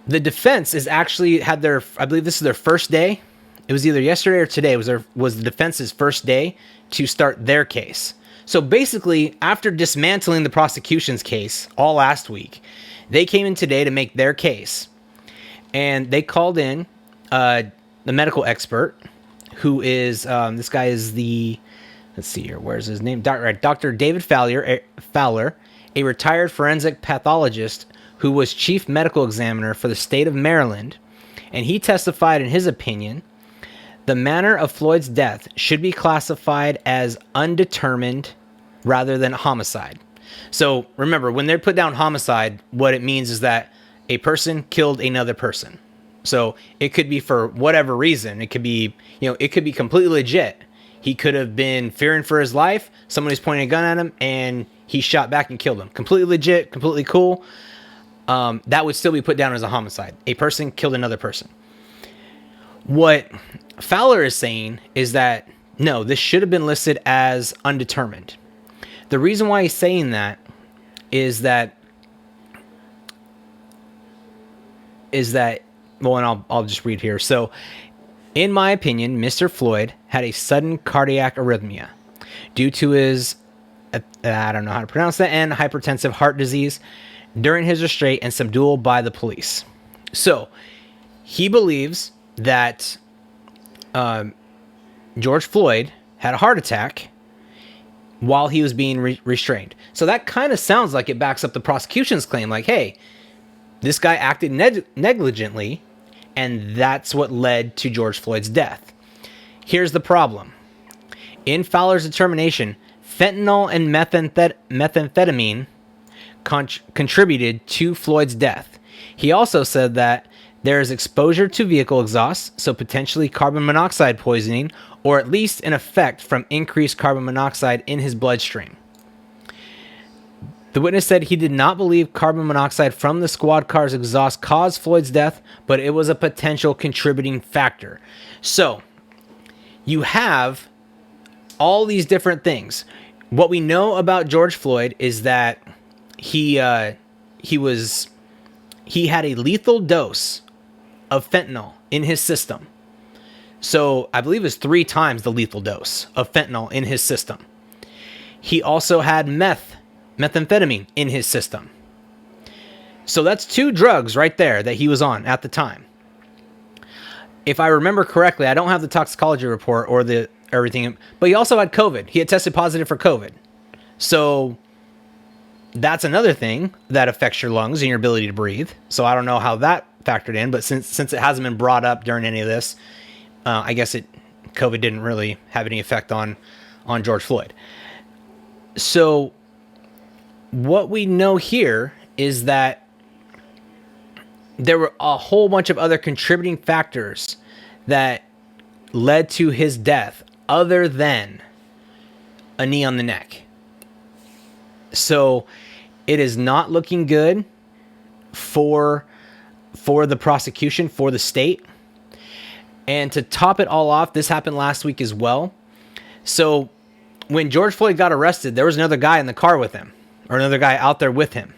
The defense is actually had their, I believe this is their first day. It was either yesterday or today was the defense's first day to start their case. So basically, after dismantling the prosecution's case all last week, they came in today to make their case. And they called in the medical expert, who is, this guy is let's see here, where's his name? Dr. David Fowler, a retired forensic pathologist who was chief medical examiner for the state of Maryland. And he testified in his opinion, the manner of Floyd's death should be classified as undetermined rather than homicide. So remember, when they put down homicide, what it means is that a person killed another person. So it could be for whatever reason. It could be, it could be completely legit. He could have been fearing for his life. Somebody's pointing a gun at him and he shot back and killed him. Completely legit, completely cool. That would still be put down as a homicide. A person killed another person. What Fowler is saying is that, no, this should have been listed as undetermined. The reason why he's saying that is that, well, and I'll just read here. So, in my opinion, Mr. Floyd had a sudden cardiac arrhythmia due to his, I don't know how to pronounce that, and hypertensive heart disease during his restraint and subdual by the police. So, he believes that George Floyd had a heart attack while he was being restrained. So that kind of sounds like it backs up the prosecution's claim, like, hey, this guy acted negligently, and that's what led to George Floyd's death. Here's the problem. In Fowler's determination, fentanyl and methamphetamine contributed to Floyd's death. He also said that there is exposure to vehicle exhaust, so potentially carbon monoxide poisoning, or at least an effect from increased carbon monoxide in his bloodstream. The witness said he did not believe carbon monoxide from the squad car's exhaust caused Floyd's death, but it was a potential contributing factor. So, you have all these different things. What we know about George Floyd is that he had a lethal dose of fentanyl in his system. So I believe it's 3 times the lethal dose of fentanyl in his system. He also had methamphetamine in his system. So that's 2 drugs right there that he was on at the time. If I remember correctly, I don't have the toxicology report or the everything, but he also had COVID. He had tested positive for COVID. So that's another thing that affects your lungs and your ability to breathe. So I don't know how that factored in, but since it hasn't been brought up during any of this, I guess COVID didn't really have any effect on George Floyd. So what we know here is that there were a whole bunch of other contributing factors that led to his death other than a knee on the neck. So it is not looking good for the prosecution, for the state. And to top it all off, this happened last week as well. So when George Floyd got arrested, there was another guy in the car with him, or another guy out there with him.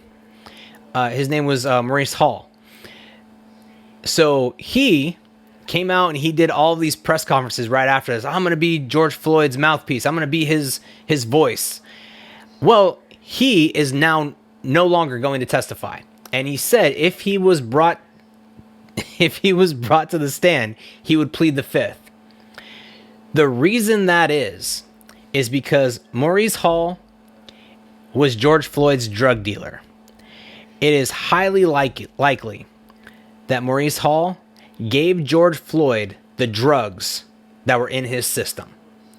His name was Maurice Hall. So he came out and he did all these press conferences right after this. I'm going to be George Floyd's mouthpiece. I'm going to be his voice. Well, he is now no longer going to testify. And he said if he was brought to the stand, he would plead the fifth. The reason that is because Maurice Hall was George Floyd's drug dealer. It is highly likely that Maurice Hall gave George Floyd the drugs that were in his system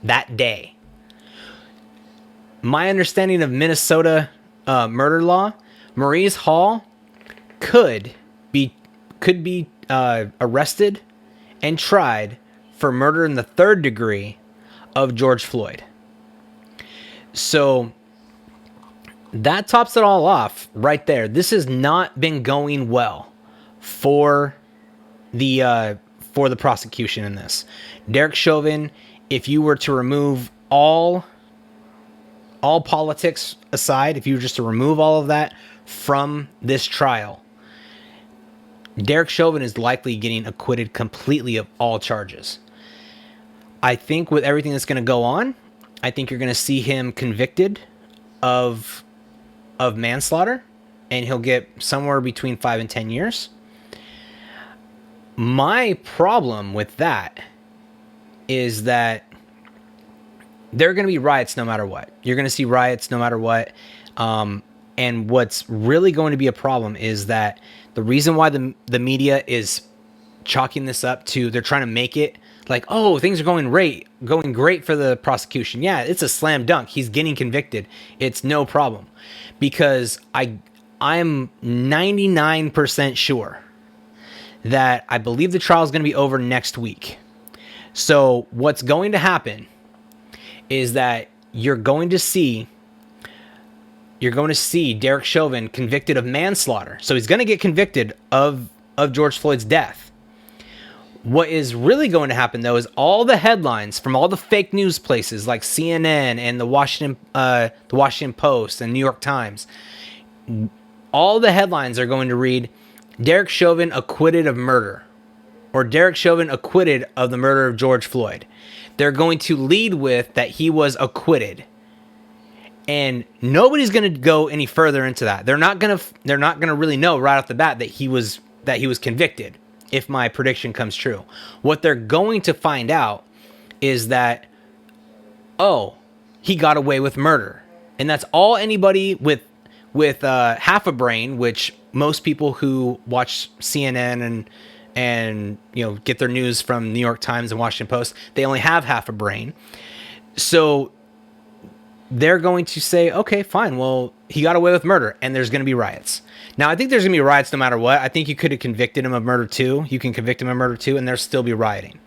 that day. My understanding of Minnesota murder law, Maurice Hall could be arrested and tried for murder in the 3rd degree of George Floyd. So that tops it all off right there. This has not been going well for the prosecution in this. Derek Chauvin, if you were to remove all politics aside, if you were just to remove all of that from this trial, Derek Chauvin is likely getting acquitted completely of all charges. I think with everything that's going to go on, I think you're going to see him convicted of manslaughter, and he'll get somewhere between 5 and 10 years. My problem with that is that there are going to be riots no matter what. You're going to see riots no matter what. And what's really going to be a problem is that the reason why the media is chalking this up to, they're trying to make it like, oh, things are going great for the prosecution. Yeah, it's a slam dunk. He's getting convicted. It's no problem. Because I'm 99% sure that I believe the trial is going to be over next week. So what's going to happen is that you're going to see Derek Chauvin convicted of manslaughter. So he's going to get convicted of George Floyd's death. What is really going to happen, though, is all the headlines from all the fake news places like CNN and the Washington Post and New York Times, all the headlines are going to read, Derek Chauvin acquitted of murder, or Derek Chauvin acquitted of the murder of George Floyd. They're going to lead with that he was acquitted. And nobody's going to go any further into that. They're not going to really know right off the bat that he was convicted, if my prediction comes true. What they're going to find out is that, oh, he got away with murder. And that's all anybody with half a brain, which most people who watch CNN and get their news from New York Times and Washington Post, they only have half a brain. So they're going to say, okay, fine, well, he got away with murder, and there's going to be riots. Now, I think there's going to be riots no matter what. I think you could have convicted him of murder too. You can convict him of murder too, and there'll still be rioting.